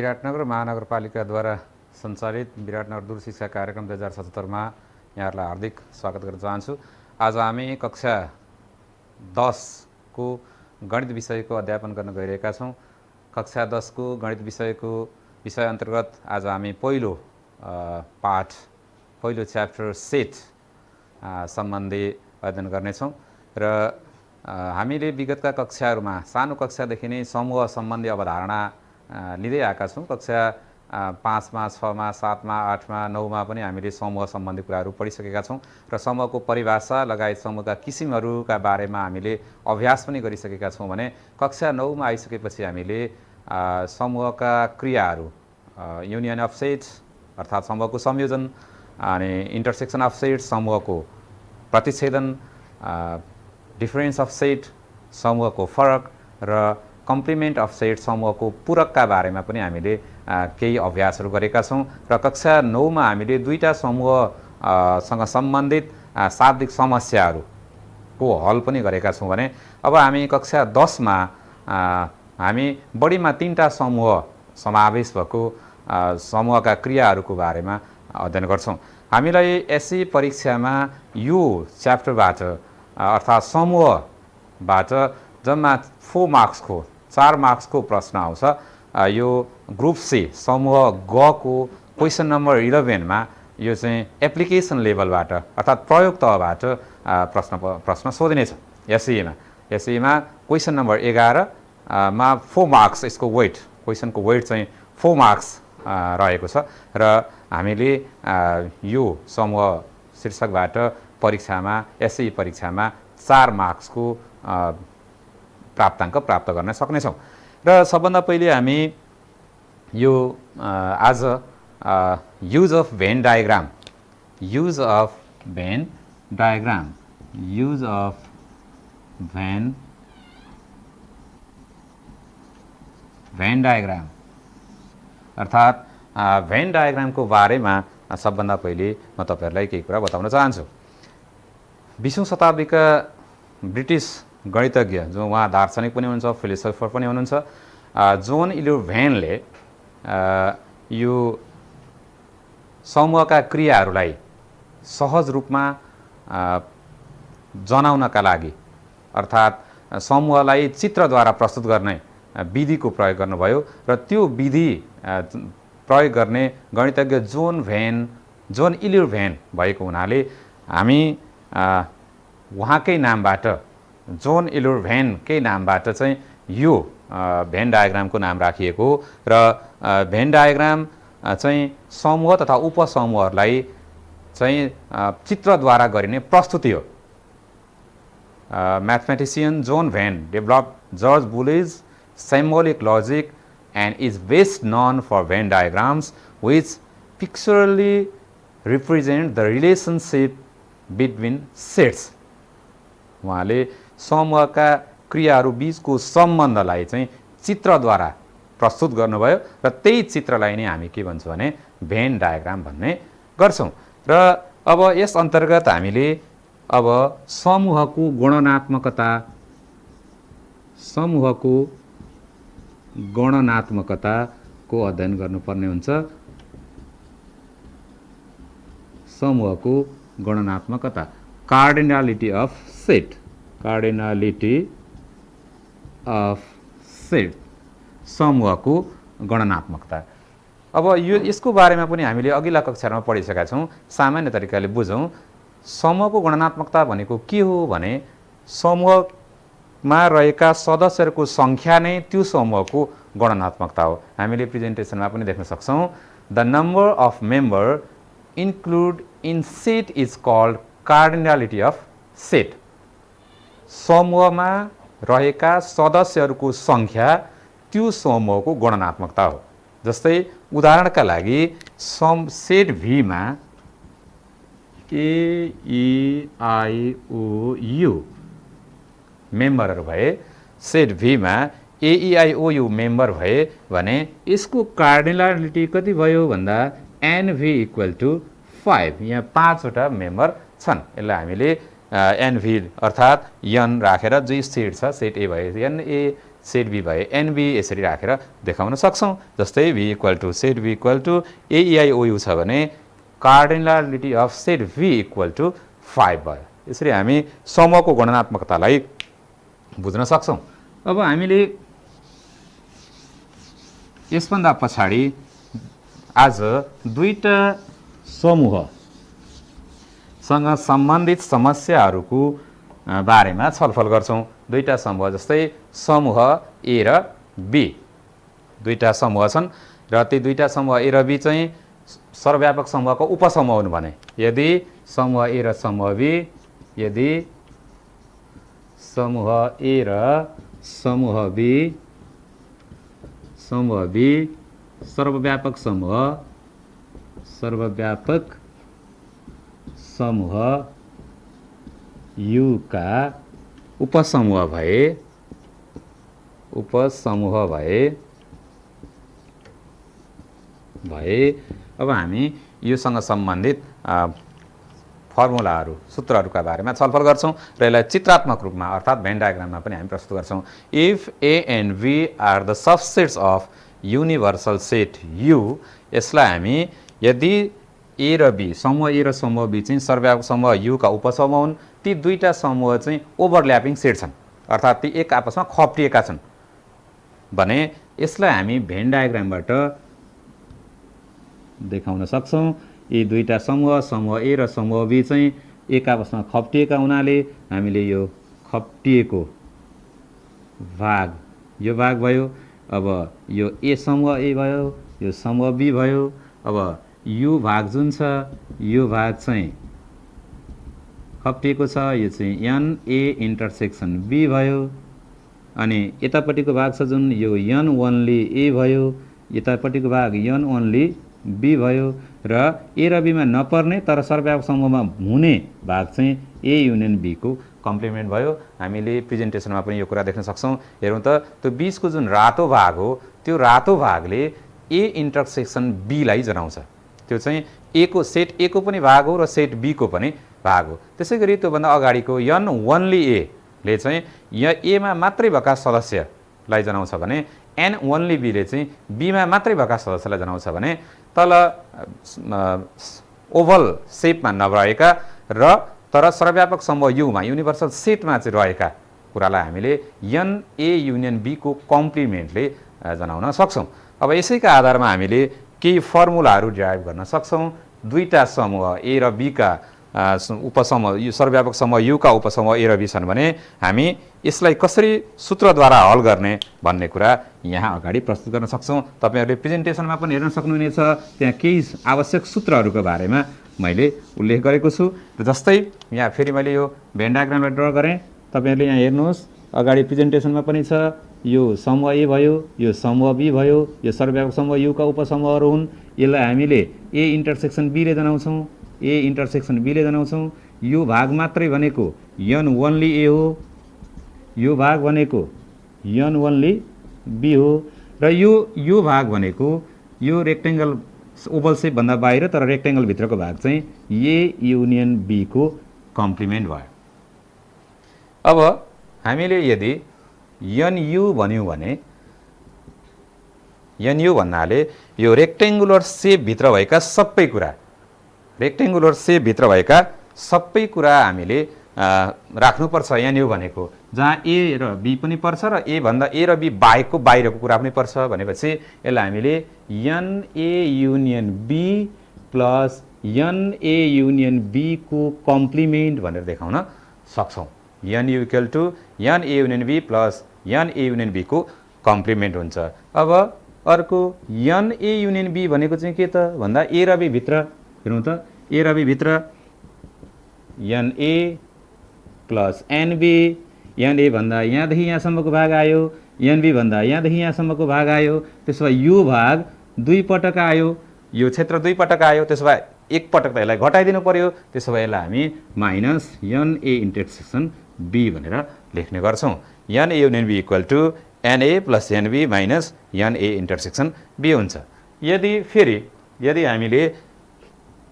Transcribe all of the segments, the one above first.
विराटनगर महानगरपालिकाद्वारा सञ्चालित विराटनगर दूर शिक्षा कार्यक्रम 2077 मा यहाँहरूलाई हार्दिक स्वागत गर्न चाहन्छु। आज हामी कक्षा 10 को गणित विषयको अध्यापन गर्न गइरहेका छौँ। कक्षा 10 को गणित विषयको विषय अन्तर्गत आज हामी पहिलो च्याप्टर सेट सम्बन्धी अध्ययन गर्नेछौँ र हामीले विगतका कक्षाहरूमा सानो कक्षादेखि नै समूह सम्बन्धी अवधारणा लिँदै आएका छौँ। कक्षा 5 मा 6 मा 7 मा 8 मा 9 मा पनि हामीले समूह सम्बन्धी कुराहरू पढिसकेका छौँ र समूहको परिभाषा लगायत समूहका किसिमहरूका बारेमा हामीले अभ्यास पनि गरिसकेका छौँ भने कक्षा 9 मा आइसकेपछि हामीले समूहका क्रियाहरू युनियन अफ सेट्स अर्थात् समूहको संयोजन अनि इन्टरसेक्सन अफ सेट्स समूहको प्रतिच्छेदन डिफरेन्स अफ सेट समूहको फरक र कम्प्लिमेन्ट अफ सेट समूहको पूरकका बारेमा पनि हामीले केही अभ्यासहरू गरेका छौँ र कक्षा 9 मा हामीले दुईटा समूहसँग सम्बन्धित शाब्दिक समस्याहरूको हल पनि गरेका छौँ भने अब हामी कक्षा 10 मा हामी बढीमा 3टा समूह समावेश भएको समूहका क्रियाहरूको बारेमा अध्ययन गर्छौँ। हामीलाई एसई परीक्षामा यो च्याप्टरबाट अर्थात् समूहबाट जम्मा 4 मार्क्सको प्रश्न आउँछ। यो ग्रुप सी समूह ग को क्वेसन नम्बर 11 मा यो चाहिँ एप्लिकेसन लेभलबाट अर्थात् प्रयोग तहबाट प्रश्न सोधिनेछ। एसईमा क्वेसन नम्बर 11 मा 4 मार्क्स यसको वेट क्वेसनको वेट चाहिँ 4 मार्क्स रहेको छ र हामीले यो समूह शीर्षकबाट परीक्षामा एसई परीक्षामा 4 मार्क्सको प्राप्ताङ्क प्राप्त गर्न सक्नेछौँ। र सबभन्दा पहिले हामी यो आज युज अफ भेन डायग्राम अर्थात् भेन डायग्रामको बारेमा सबभन्दा पहिले म तपाईहरुलाई केही कुरा बताउन चाहन्छु। 20औं शताब्दीका ब्रिटिस गणितज्ञ जो उहाँ दार्शनिक पनि हुनुहुन्छ, फिलोसोफर पनि हुनुहुन्छ, जोन इलियट भेनले यो समूहका क्रियाहरूलाई सहज रूपमा जनाउनका लागि अर्थात् समूहलाई चित्रद्वारा प्रस्तुत गर्ने विधिको प्रयोग गर्नुभयो र त्यो विधि प्रयोग गर्ने गणितज्ञ जोन इलियट भेन भएको हुनाले हामी उहाँकै नामबाट जोन इलियट भेनकै नामबाट चाहिँ यो भेन डायग्रामको नाम राखिएको र भेन डायग्राम चाहिँ समूह तथा उपसमूहहरूलाई चाहिँ चित्रद्वारा गरिने प्रस्तुति हो। Mathematician John Venn developed George Boole's symbolic logic and is best known for Venn diagrams which pictorially represent the relationship between sets। उहाँले समूहका क्रियाहरू बीचको सम्बन्धलाई चाहिँ चित्रद्वारा प्रस्तुत गर्नुभयो र त्यही चित्रलाई नै हामी के भन्छौँ भने भेन डायग्राम भन्ने गर्छौँ। र अब यस अन्तर्गत हामीले अब समूहको गणनात्मकताको अध्ययन गर्नुपर्ने हुन्छ। समूहको गणनात्मकता कार्डिनालिटी अफ सेट समूहको गणनात्मकता। अब यसको बारेमा पनि हामीले अघिल्ला कक्षामा पढिसकेका छौँ। सामान्य तरिकाले बुझौँ, समूहको गणनात्मकता भनेको के हो भने समूहमा रहेका सदस्यहरूको सङ्ख्या नै त्यो समूहको गणनात्मकता हो। हामीले प्रेजेन्टेसनमा पनि देख्न सक्छौँ, the number of member include in set is called cardinality of set. समूहमा रहेका सदस्यहरूको सङ्ख्या त्यो समूहको गणनात्मकता हो। जस्तै उदाहरणका लागि सेट V मा AEIOU मेम्बरहरू भए, सेट V मा AEIOU मेम्बर भए भने यसको कार्डिनालिटी कति भयो भन्दा NV = 5। यहाँ 5 वटा मेम्बर छन्। यसलाई हामीले NV अर्थात् N राखेर जो सेट छ सेट A भए N A सेट बी भए एनबी यसरी राखेर देखाउन सक्छौँ। जस्तै v equal to set B equal to AEIOU छ भने cardinality of set v equal to 5 भयो। यसरी हामी समूहको गणनात्मकतालाई बुझ्न सक्छौँ। अब हामीले यसभन्दा पछाडि आज दुईटा समूहसँग सम्बन्धित समस्याहरूको बारेमा छलफल गर्छौँ। दुईटा समूह जस्तै समूह ए र बी दुईटा समूह छन् र ती दुईटा समूह ए र बी चाहिँ सर्वव्यापक समूहको उपसमूह हुनु भने यदि समूह ए र समूह बी यदि समूह ए र समूह बी सर्वव्यापक समूह U का उपसमूह भए अब हामी योसँग सम्बन्धित फर्मुलाहरू सूत्रहरूका बारेमा छलफल गर्छौँ र यसलाई चित्रात्मक रूपमा अर्थात् भेन डायग्राममा पनि हामी प्रस्तुत गर्छौँ। If A and B are the subsets of universal set U, यसलाई हामी यदि ए र बी समूह ए र समूह बी चाहिँ सर्वव्यापक समूह यु का उपसमूह हुन्, ती दुईटा समूह चाहिँ ओभरल्यापिङ सेट छन् अर्थात् ती एक आपसमा खप्टिएका छन् भने यसलाई हामी भेन डायग्रामबाट देखाउन सक्छौँ। यी दुईटा समूह ए र समूह बी चाहिँ एक आपसमा खप्टिएका हुनाले हामीले यो खप्टिएको भाग यो भाग भयो। अब यो ए समूह ए भयो, यो समूह बी भयो। अब यो भाग जुन छ यो भाग चाहिँ खप्टिएको छ, यो चाहिँ एन ए इन्टरसेक्सन बी भयो। अनि यतापट्टिको भाग छ जुन यो एन ओन्ली ए भयो, यतापट्टिको भाग एन ओन्ली बी भयो र ए र बीमा नपर्ने तर सर्वव्यापक समूहमा हुने भाग चाहिँ ए युनियन बी को कम्प्लिमेन्ट भयो। हामीले प्रेजेन्टेसनमा पनि यो कुरा देख्न सक्छौँ। हेरौँ त त्यो बीचको जुन रातो भाग हो त्यो रातो भागले ए इन्टरसेक्सन बी लाई जनाउँछ। त्यो चाहिँ ए को सेट ए को पनि भाग हो र सेट बी को पनि भाग हो। त्यसै गरी त्योभन्दा अगाडिको एन ओन्ली ए ले चाहिँ यहाँ एमा मात्रै भएका सदस्यलाई जनाउँछ भने एन ओन्ली बीले चाहिँ बीमा मात्रै भएका सदस्यलाई जनाउँछ भने तल ओभल सेपमा नभएका र तर सर्वव्यापक समूह युमा युनिभर्सल सेटमा चाहिँ रहेका कुरालाई हामीले एन ए युनियन बी को कम्प्लिमेन्टले जनाउन सक्छौँ। अब यसैका आधारमा हामीले केही फर्मुलाहरू डिराइभ गर्न सक्छौँ। दुईटा समूह ए र बी का उपसमूह यो सर्वव्यापक समूह यु का उपसमूह ए र बी छन् भने हामी यसलाई कसरी सूत्रद्वारा हल गर्ने भन्ने कुरा यहाँ अगाडि प्रस्तुत गर्न सक्छौँ। तपाईहरुले प्रेजेन्टेसनमा पनि हेर्न सक्नुहुनेछ, त्यहाँ केही आवश्यक सूत्रहरूको बारेमा मैले उल्लेख गरेको छु। र जस्तै यहाँ फेरि मैले यो भेन डायग्रामलाई ड्र गरेँ, तपाईहरुले यहाँ हेर्नुहोस् अगाडि प्रेजेन्टेसनमा पनि छ। यो समूह ए भयो, यो समूह बी भयो, यो सर्वव्यापक समूह यु का उपसमूहहरू हुन्। यसलाई हामीले ए इन्टरसेक्सन बी ले जनाउँछौँ, ए इन्टरसेक्सन बी ले जनाउँछौँ। यो भाग मात्रै भनेको एन ओन्ली ए हो, यो भाग भनेको एन ओन्ली बी हो र यो भाग भनेको यो रेक्टेङ्गल ओभल सेप भन्दा बाहिर तर रेक्टेङ्गल भित्रको भाग चाहिँ ए युनियन बी को कम्प्लिमेन्ट भयो। अब हामीले यदि एन यु भन्यौँ भने एन यु भन्नाले यो रेक्टेङ्गुलर सेप भित्र भएका सबै कुरा रेक्टेङ्गुलर सेप भित्र भएका सबै कुरा हामीले राख्नुपर्छ। एन यु भनेको जहाँ ए र बी पनि पर्छ र ए र बी बाहेकको बाहिरको कुरा पनि पर्छ भनेपछि यसलाई हामीले N A union B plus N A union B को कम्प्लिमेन्ट भनेर देखाउन सक्छौँ। N U equal to N A union B plus N A union B को कम्प्लिमेन्ट हुन्छ। अब अर्को एन ए युनियन बी भनेको चाहिँ के त भन्दा ए र बी भित्र हेरौँ त, ए र बी भित्र N A plus N B, N A भन्दा यहाँदेखि यहाँसम्मको भाग आयो, एन बी भन्दा यहाँदेखि यहाँसम्मको भाग आयो। त्यसो भए यो भाग दुई पटक आयो, यो क्षेत्र दुई पटक आयो, त्यसो भए एक पटक त यसलाई घटाइदिनु पर्यो। त्यसो भए यसलाई हामी minus N A intersection B भनेर लेख्ने गर्छौँ। N A union B equal to N A plus N B minus N A intersection B हुन्छ। यदि हामीले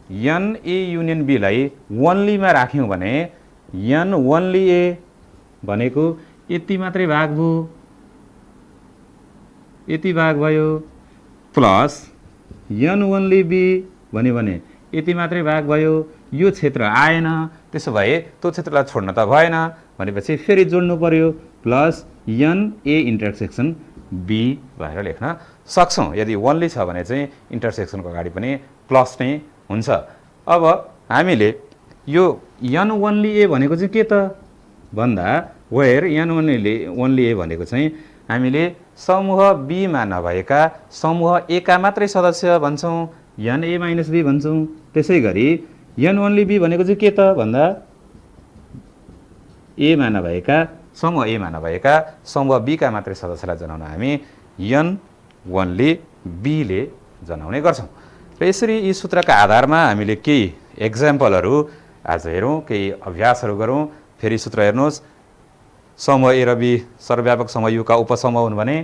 एन ए युनियन बी लाई ओन्लीमा राख्यौँ भने एन ओन्ली ए भनेको यति मात्रै भाग भयो यति भाग भयो प्लस n ओन्ली बी भन्यो भने यति मात्रै भाग भयो, यो क्षेत्र आएन, त्यसो भए त्यो क्षेत्रलाई छोड्न त भएन भनेपछि फेरि जोड्नु पर्यो plus n a intersection b भनेर लेख्न सक्छौँ। यदि ओन्ली छ भने चाहिँ इन्टरसेक्सनको अगाडि पनि प्लस नै हुन्छ। अब हामीले यो n ओन्ली a भनेको चाहिँ के त भन्दा वेयर n ओन्ली a भनेको चाहिँ हामीले समूह b मा नभएका समूह a का मात्रै सदस्य भन्छौँ, n a माइनस b भन्छौँ। त्यसै गरी n ओन्ली b भनेको चाहिँ के त भन्दा a मा नभएका समूह a मा नभएका समूह b का मात्रै सदस्यलाई जनाउन हामी n ओन्ली b ले जनाउने गर्छौँ। र यसरी यी सूत्रका आधारमा हामीले केही एक्जाम्पलहरू आज हेरौँ, केही अभ्यासहरू गरौँ। फेरि सूत्र हेर्नुहोस्, समूह ए र बी सर्वव्यापक समूह युका उपसमूह हुन् भने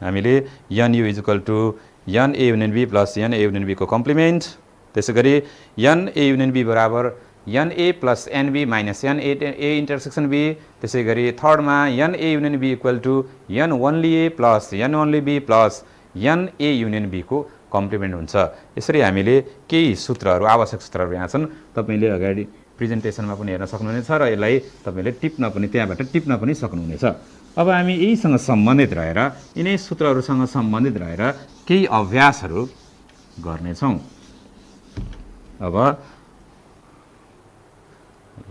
हामीले NU equal to n a union b plus n a union b को कम्प्लिमेन्ट। त्यसै गरी n a युनियन b बराबर n a plus n b minus n a intersection b। त्यसै गरी थर्डमा n a union b equal to n only a plus n only b plus n a union b को complement हुन्छ। यसरी हामीले केही सूत्रहरू, आवश्यक सूत्रहरू यहाँ छन्, तपाईँले अगाडि प्रेजेन्टेसनमा पनि हेर्न सक्नुहुनेछ र यसलाई तपाईँले टिप्न पनि, त्यहाँबाट टिप्न पनि सक्नुहुनेछ। अब हामी यहीसँग सम्बन्धित रहेर, यिनै सूत्रहरूसँग सम्बन्धित रहेर केही अभ्यासहरू गर्नेछौँ। अब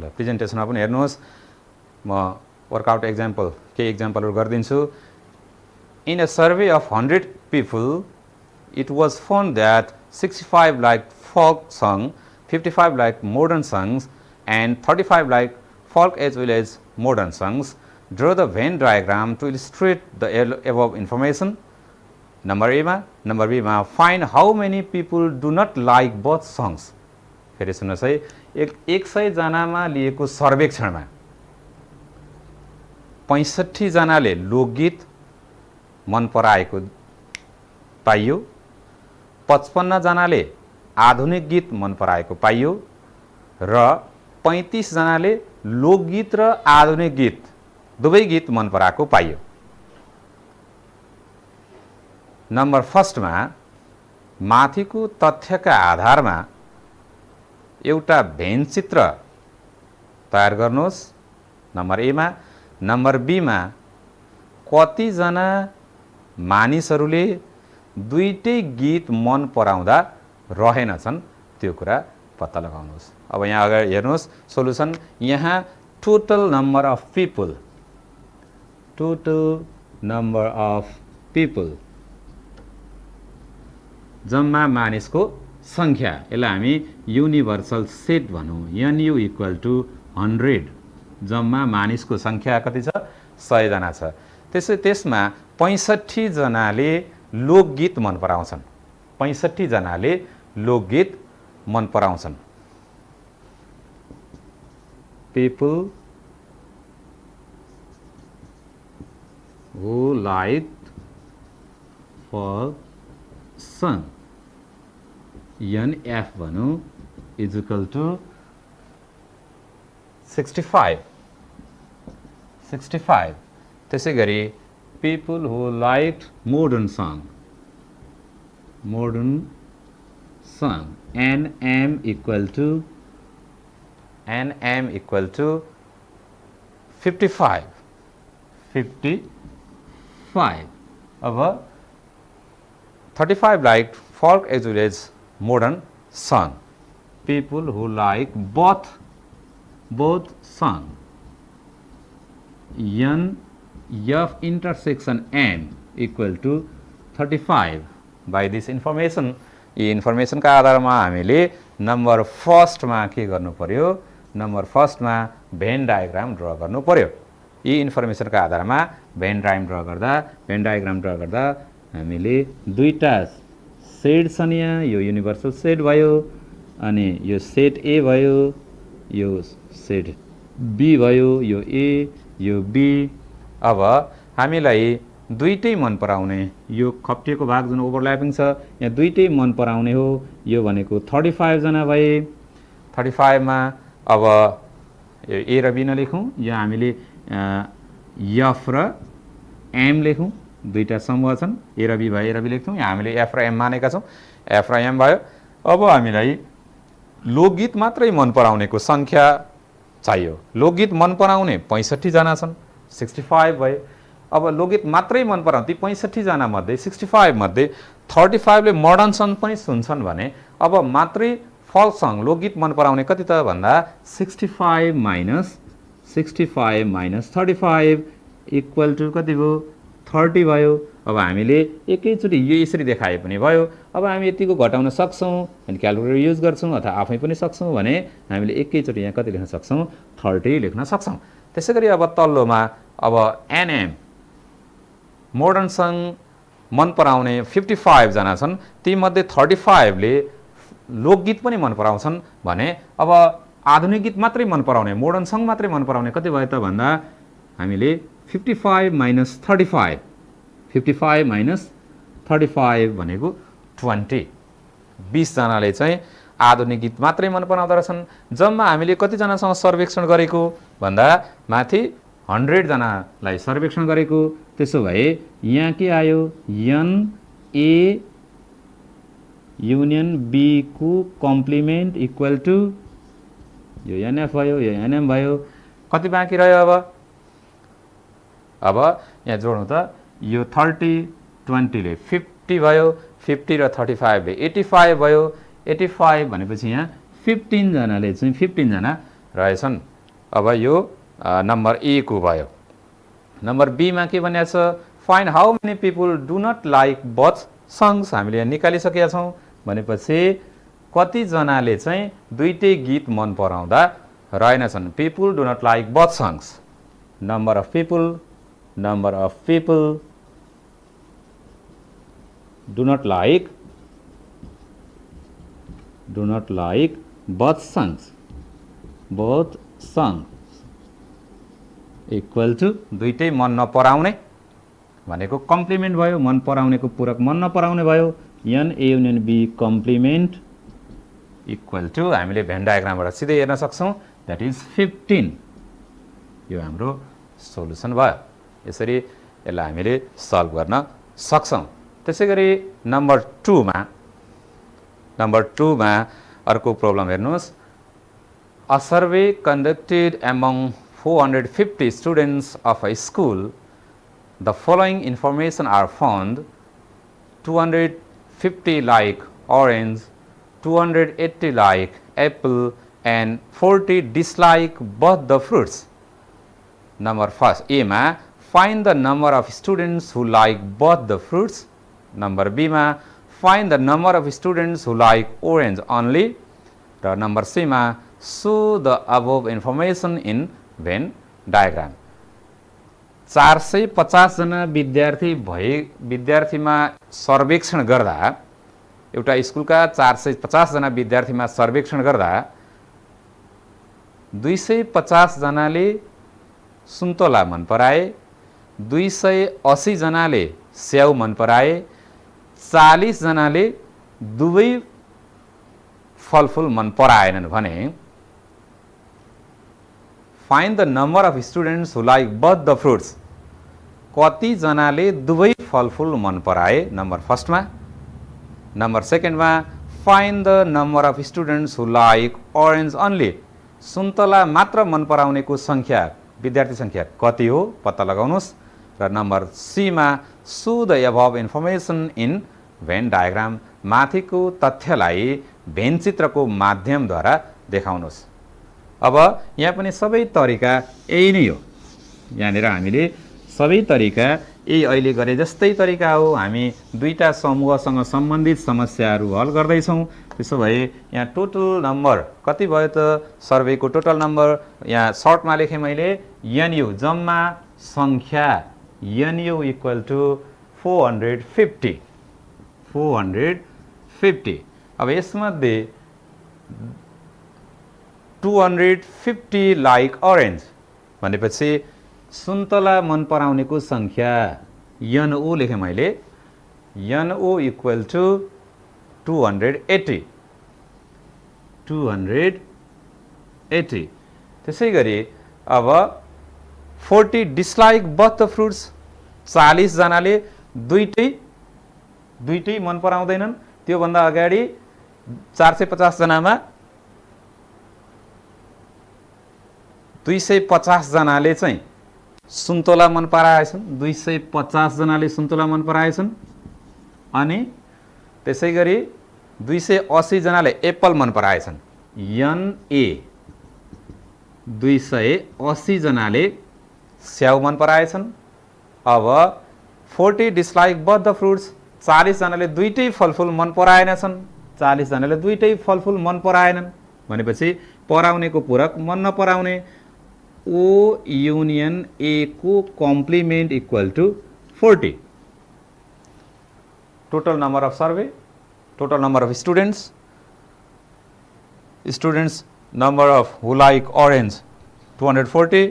ल प्रेजेन्टेसनमा पनि हेर्नुहोस्, म वर्कआउट एक्जाम्पल केही एक्जाम्पलहरू गरिदिन्छु। In a survey of 100 people it was found that 65 liked folk song, 55 liked modern songs, and 35 liked folk as well as modern songs. Draw the Venn diagram to illustrate the above information. Number A मा, number B मा find how many people do not like both songs. फेरि सुन्नुहोस् है, 100 जनामा लिएको सर्वेक्षणमा 65 जनाले लोकगीत मन पराएको पाइयो, 55 जनाले आधुनिक गीत मन पराएको पाइयो र 35 जनाले लोकगीत र आधुनिक गीत दुवै गीत मन पराएको पाइयो। नम्बर फर्स्टमा माथिको तथ्यका आधारमा एउटा भेन चित्र तयार गर्नुहोस्, नम्बर ए मा। नम्बर बी मा कतिजना मानिसहरूले दुईटै गीत मन पराउँदा रहेनछन् त्यो कुरा पत्ता लगाउनुहोस्। अब यहाँ अगाडि हेर्नुहोस् सोलुसन, यहाँ total number of people, total number of people जम्मा मानिसको सङ्ख्या, यसलाई हामी युनिभर्सल सेट भनौँ, NU इक्वल टु 100। जम्मा मानिसको सङ्ख्या कति छ? 100 जना छ। त्यसमा 65 जनाले लोकगीत मन पराउँछन्, 65 जनाले लोकगीत मन पराउँछन्। People who like folk song, NF भनौँ इज इक्वल टु 65। त्यसै गरी people who liked modern song, NM equal to 55। अब 35 liked folk as well as modern song, people who like both song, F intersection M equal to 35। By this information, यी इन्फर्मेसनका आधारमा हामीले number फर्स्टमा के गर्नु पर्यो? नम्बर फर्स्टमा भेन डायग्राम ड्र गर्नु पर्यो। यी इन्फर्मेसनका आधारमा भेन डायग्राम ड्र गर्दा हामीले दुईटा सेट छन् यहाँ, यो युनिभर्सल सेट भयो अनि यो सेट ए भयो, यो सेट बी भयो, यो ए यो बी। अब हामीलाई दुईटै मन पराउने, यो खप्टिएको भाग जुन ओभरल्यापिङ छ यहाँ दुईटै मन पराउने हो, यो भनेको 35 जना भए। 35 मा अब यो ए र बी नलेखौँ, यहाँ हामीले एफ र एम लेखौँ। दुईटा समूह छन् ए र बी भयो, ए र बी लेख्छौँ। यहाँ हामीले एफ र एम मानेका छौँ, एफ र एम भयो। अब हामीलाई लोकगीत मात्रै मन पराउनेको सङ्ख्या चाहियो। लोकगीत मन पराउने 65 जना छन्, 65 भयो। अब लोकगीत मात्रै मन पराउने ती 65 जना मध्ये 65 मध्ये 35 ले मोडर्न सङ पनि सुन्छन् भने अब मात्रै फल्क सङ लोकगीत मन पराउने कति त भन्दा 65 माइनस 35 इक्वल टु कति भयो 30 भयो। अब हामीले एकैचोटि यो यसरी देखाए पनि भयो। अब हामी यतिको घटाउन सक्छौँ अनि क्यालकुलेटर युज गर्छौँ अथवा आफै पनि सक्छौँ भने हामीले एकैचोटि यहाँ कति लेख्न सक्छौँ 30 लेख्न सक्छौँ। त्यसै गरी अब तल्लोमा अब एनएम मोडर्न सङ मन पराउने 55 जना छन्, तीमध्ये 35 ले लोकगीत पनि मन पराउँछन् भने अब आधुनिक गीत मात्रै मन पराउने मोडर्न सङ मात्रै मन पराउने कति भयो त भन्दा हामीले 55 माइनस 35 55 माइनस 35 भनेको 20 जनाले चाहिँ आधुनिक गीत मात्रै मन पराउँदो रहेछन्। जम्मा हामीले कतिजनासँग सर्वेक्षण गरेको भन्दा माथि 100 जनालाई सर्वेक्षण गरेको। त्यसो भए यहाँ के आयो एन ए युनियन बी को कम्प्लिमेन्ट इक्वल टु यो एनएफ भयो, यो एनएम भयो। कति बाँकी रह्यो अब यहाँ जोड्नु त यो 30 20 ले 50 भयो, 50 र 35 ले 85 भयो। 85 भनेपछि यहाँ 15 जनाले चाहिँ 15 जना रहेछन्। अब यो नम्बर ए को भयो। नम्बर बी मा के भनेको छ find how many people do not like both songs. हामीले यहाँ निकालिसकेका छौँ भनेपछि कति जनाले चाहिँ दुईटै गीत मन पराउँदा रहेनछन्। People do not like both songs. Number of people do not like both songs equal to दुईटै मन नपराउने भनेको कम्प्लिमेन्ट भयो, मन पराउनेको पूरक मन नपराउने भयो। N A union B complement equal to हामीले भेन डायग्रामबाट सिधै हेर्न सक्छौँ द्याट इज 15। यो हाम्रो सोलुसन भयो। यसरी यसलाई हामीले सल्भ गर्न सक्छौँ। त्यसै गरी नम्बर 2 मा अर्को प्रब्लम हेर्नुहोस्। A survey conducted among 450 students of a school, the following information are found: 250 like orange, 280 like apple, and 40 dislike both the fruits. Number first, A ma find the number of students who like both the fruits. Number B ma find the number of students who like orange only. र number C मा show the above information in Venn diagram. 450 जना विद्यार्थीमा सर्वेक्षण गर्दा, एउटा स्कुलका 450 जना विद्यार्थीमा सर्वेक्षण गर्दा 250 जनाले सुन्तला मन पराए, 280 जनाले स्याउ मन पराए, 40 जनाले दुवै फलफुल मन पराएनन् भने find the number of students who like both the fruits. कति जनाले दुवै फलफुल मन पराए नम्बर फर्स्ट मा। नम्बर सेकेन्ड मा find the number of students who like orange only. सुन्तला मात्र मन पराउनेको संख्या विद्यार्थी संख्या कति हो पत्ता लगाउनुस्। र नम्बर सी मा show the above information in Venn diagram. माथिको तथ्यलाई भेन चित्रको माध्यमद्वारा देखाउनुस्। अब यहाँ पनि सबै तरिका यही नै हो। यहाँनिर हामीले सबै तरिका यही अहिले गरे जस्तै तरिका हो। हामी दुईटा समूहसँग सम्बन्धित समस्याहरू हल गर्दैछौँ। त्यसो भए यहाँ टोटल नम्बर कति भयो त? सर्वेको टोटल नम्बर यहाँ सर्टमा लेखेँ मैले एनयू जम्मा सङ्ख्या एनयू इक्वल टु 450। अब यसमध्ये 250 लाइक ऑरेंज भनेपछि सुन्तला मन पराउनेको संख्या एनओ लेखेँ मैले। NO equal to 280। त्यसै गरी अब 40 डिसलाइक बोथ द फ्रुट्स, 40 जनाले दुईटै मन पराउँदैनन्। त्योभन्दा अगाडि 450 जनामा 250 जनाले चाहिँ सुन्तोला मन पराएछन्, 250 जनाले सुन्तोला मन पराएछन्। अनि त्यसै गरी 280 जनाले एप्पल मन पराएछन्। NA 280 जनाले स्याउ मन पराएछन्। अब 40 डिसलाइक बोथ द फ्रुट्स 40 जनाले दुईटै फलफुल मन पराएनछन्। 40 जनाले दुईटै फलफुल मन पराएनन् भनेपछि पराउनेको पूरक मन नपराउने O युनियन A को complement equal to 40। Total number of survey, total number of students number of who like orange 240,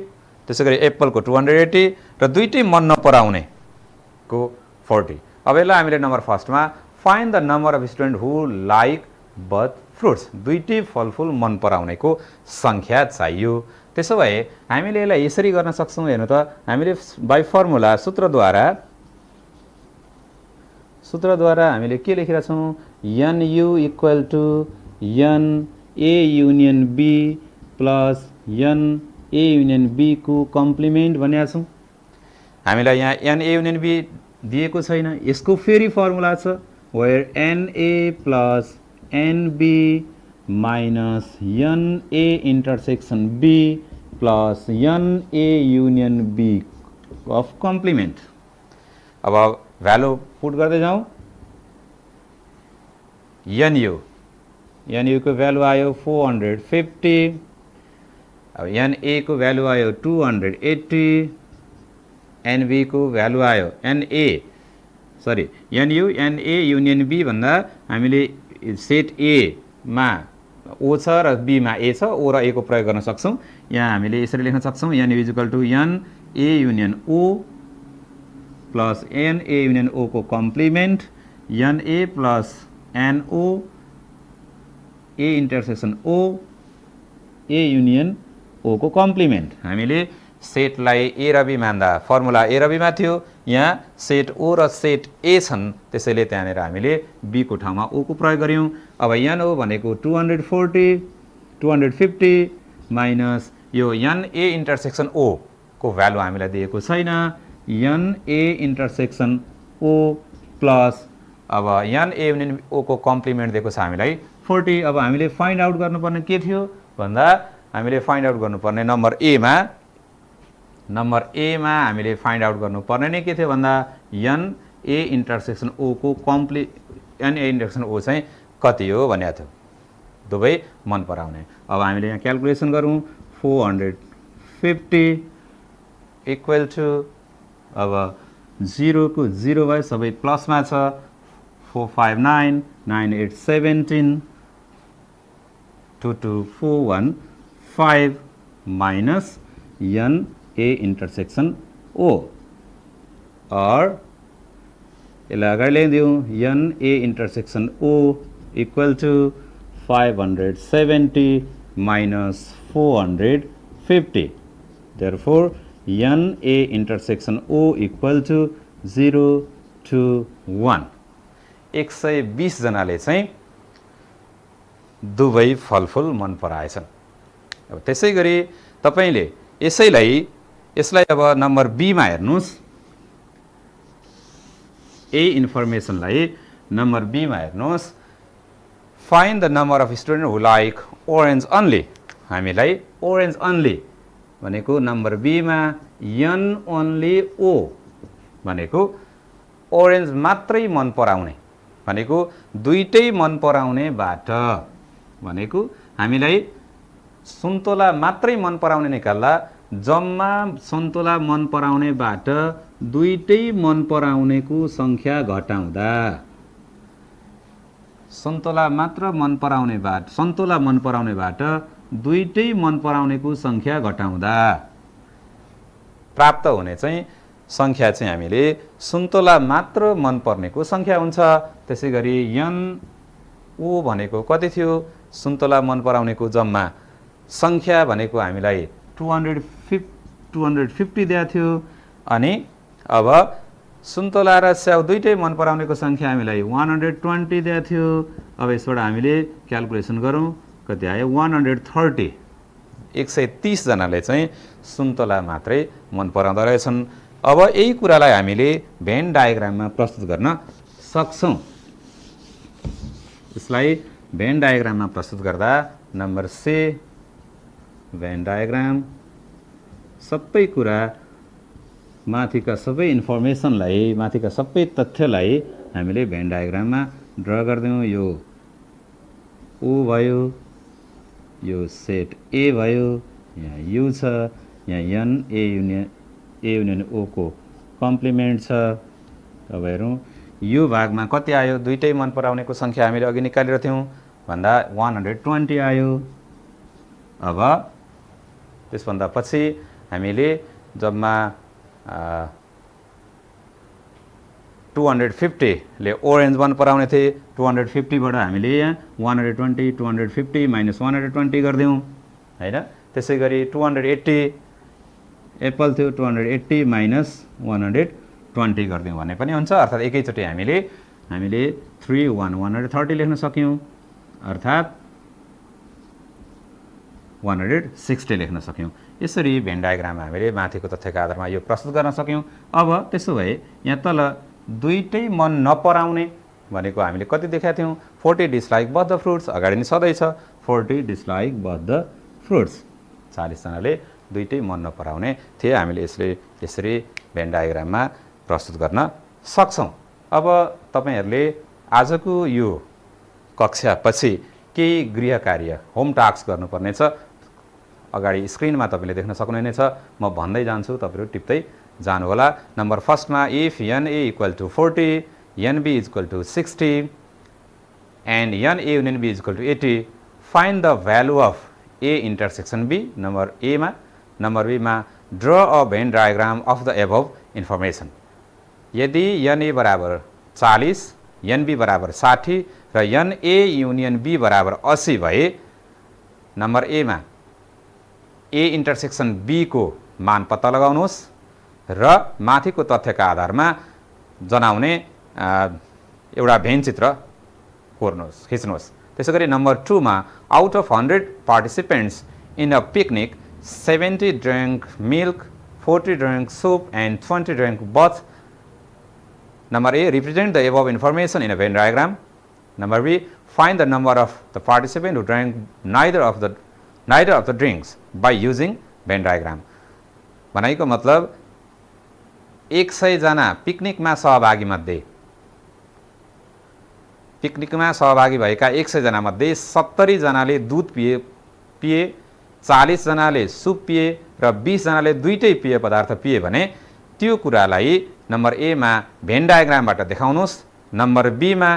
त्यसै गरी एप्पलको 280 र दुईटै मन नपराउनेको 40। अब यसलाई हामीले नम्बर फर्स्टमा find the number of student who like both fruits, दुईटै फलफुल मन पराउनेको संख्या चाहियो। त्यसो भए हामीले यसलाई यसरी गर्न सक्छौँ। हेर्नु त, हामीले बाइ फर्मुला सूत्रद्वारा हामीले के लेखेका छौँ? NU equal to NA union B plus NA union B को कम्प्लिमेन्ट भनेका छौँ। हामीलाई यहाँ NA युनियन B दिएको छैन। यसको फेरि फर्मुला छ, where NA plus NB minus NA intersection B plus NA union B of complement. अब भ्यालु पुट गर्दै जाउँ। NU को भ्यालु आयो 450, अब NA को भ्यालु आयो 280, NB को भ्यालु आयो NA युनियन B भन्दा हामीले सेट A मा O छ र B मा A छ, O र A को प्रयोग गर्न सक्छौँ। यहाँ हामीले यसरी लेख्न सक्छौँ, NU equal to NA union O plus NA union O को complement NA plus NO A intersection O A union O को कम्प्लिमेन्ट। हामीले सेटलाई A र B मान्दा फर्मुला A र B मा थियो, यहाँ सेट O र सेट A छन्, त्यसैले त्यहाँनिर हामीले B को ठाउँमा O को प्रयोग गर्यौँ। अब NO भनेको 250 माइनस यो NA इन्टरसेक्सन O को भ्यालु हामीलाई दिएको छैन, NA इन्टरसेक्सन O प्लस अब NA युनियन O को कम्प्लिमेन्ट दिएको छ हामीलाई 40। अब हामीले फाइन्ड आउट गर्नुपर्ने के थियो भन्दा हामीले फाइन्ड आउट गर्नुपर्ने नम्बर A मा हामीले फाइन्ड आउट गर्नुपर्ने नै के थियो भन्दा NA इन्टरसेक्सन O को NA इन्टरसेक्सन O चाहिँ कति हो भनेको थियो, दुवै मन पराउने। अब हामीले यहाँ क्याल्कुलेसन गरौँ। 450 इक्वल टु अब 0 को 0 भयो, सबै प्लसमा छ, 459 9817 22415 माइनस NA इन्टरसेक्सन O और यसलाई अगाडि ल्याइदिउँ। NA intersection O equal to 570 minus 450, therefore NA intersection O equal to 0 to 1। 120 जनाले चाहिँ दुवै फलफुल मन पराएछन्। अब त्यसै गरी तपाईले यसलाई अब नम्बर B मा हेर्नुस्। यही इन्फर्मेसनलाई नम्बर B मा हेर्नुस्। Find the number of student who like orange only. हामीलाई ओरेन्ज अन्ली भनेको नम्बर B मा N ओन्ली O भनेको ओरेन्ज मात्रै मन पराउने भनेको दुईटै मन पराउनेबाट भनेको हामीलाई सुन्तोला मात्रै मन पराउने निकाल्दा जम्मा सुन्तोला मन पराउनेबाट दुईटै मन पराउनेको संख्या घटाउँदा सन्तोला मन पराउनेबाट दुईटै मन पराउनेको संख्या घटाउँदा प्राप्त हुने चाहिँ संख्या चाहिँ हामीले सुन्तोला मात्र मन पर्नेको संख्या हुन्छ। त्यसैगरी NO भनेको कति थियो? सुन्तोला मन पराउनेको जम्मा संख्या भनेको हामीलाई 250 दिएको थियो। अनि अब सुन्तला र स्याउ दुईटै मन पराउनेको सङ्ख्या हामीलाई 120 दिएको थियो। अब यसबाट हामीले क्यालकुलेसन गरौँ, कति आयो 130। 130 जनाले चाहिँ सुन्तला मात्रै मन पराउँदो रहेछन्। अब यही कुरालाई हामीले भेन डायग्राममा प्रस्तुत गर्न सक्छौँ। यसलाई भेन डायग्राममा प्रस्तुत गर्दा नम्बर सी भेन डायग्राम सबै कुरा माथिका सबै इन्फर्मेसनलाई, माथिका सबै तथ्यलाई हामीले भेन डायग्राममा ड्र गर्दैनौँ। यो ओ भयो, यो सेट ए भयो, यहाँ यु छ, यहाँ एन ए युनियन ओ को कम्प्लिमेन्ट छ। अब हेरौँ यो भागमा कति आयो, दुईटै मन पराउनेको सङ्ख्या हामीले अघि निकालेर थियौँ भन्दा 120 आयो। अब त्यसभन्दा पछि हामीले जम्मा 250 ले ओरेन्ज मन पराउने थिए। 250 बाट हामीले यहाँ 120 250 माइनस 120 गरिदिउँ हैन। त्यसै गरी 280 एप्पल थियो, 280 माइनस 120 गरिदिउँ भने पनि हुन्छ। अर्थात् एकैचोटि हामीले 130 लेख्न सक्यौँ, अर्थात् 160 लेख्न सक्यौँ। यसरी भेन डायग्राममा हामीले माथिको तथ्यका आधारमा यो प्रस्तुत गर्न सक्यौँ। अब त्यसो भए यहाँ तल दुईटै मन नपराउने भनेको हामीले कति देखाएको थियौँ, 40 डिसलाइक बट द फ्रुट्स, अगाडि नै सधैँ छ 40 डिसलाइक बट द फ्रुट्स। 40 जनाले दुईटै मन नपराउने थिए। हामीले यसरी भेन डायग्राममा प्रस्तुत गर्न सक्छौँ। अब तपाईहरूले आजको यो कक्षापछि केही गृह कार्य होम टास्क गर्नुपर्नेछ। अगाडि स्क्रिनमा तपाईँले देख्न सक्नुहुनेछ, म भन्दै जान्छु, तपाईँहरू टिप्दै जानुहोला। नम्बर फर्स्टमा if n A equal to 40 n B is equal to 60 and n A union B is equal to 80 find the value of A intersection B. Number एमा। नम्बर बीमा draw a Venn diagram of the above information. यदि n A बराबर 40 n be बराबर 60 र an A union be बराबर 80 भए number एमा ए intersection be को मान पत्ता लगाउनुहोस् र माथिको तथ्यका आधारमा जनाउने एउटा भेन चित्र कोर्नुहोस्, खिच्नुहोस्। त्यसै गरी नम्बर 2 मा out of 100 participants in a picnic 70 drink milk, 40 drink soup and 20 drink bath. Number A, represent the above information in a Venn diagram. Number B, find the number of the participant who drank neither of the drinks by using Venn diagram. भनाइको मतलब 100 जना पिकनिकमा सहभागी भएका 100 जना मध्ये 70 जनाले दूध पिए, 40 जनाले सुप पिए र 20 जनाले दुईटै पेय पदार्थ पिए भने त्यो कुरालाई नम्बर ए मा भेन डायग्रामबाट देखाउनुहोस्। नम्बर बी मा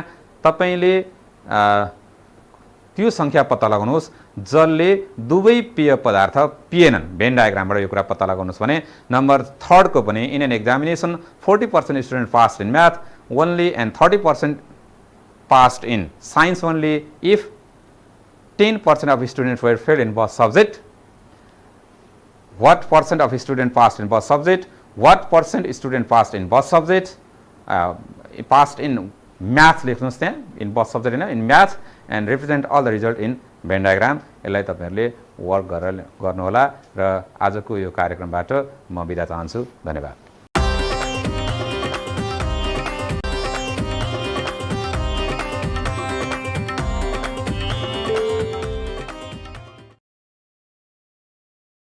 तपाईले त्यो संख्या पत्ता लगाउनुहोस् जसले दुवै पेय पदार्थ पिएनन्। भेन डायग्रामबाट यो कुरा पत्ता लगाउनुहोस् भने नम्बर 3 को पनि in an examination 40% student passed in math only and 30% passed in science only if 10% of students were failed in both subject. What percent of students passed in both subject? What percent student passed in both subjects? Passed in math लेख्नुस् त्यहाँ in both subject हैन, in math and represent all the result in Venn diagram. यसलाई तपाईहरुले work गर्नु होला र आजको यो कार्यक्रमबाट म बिदा चाहन्छु। धन्यवाद।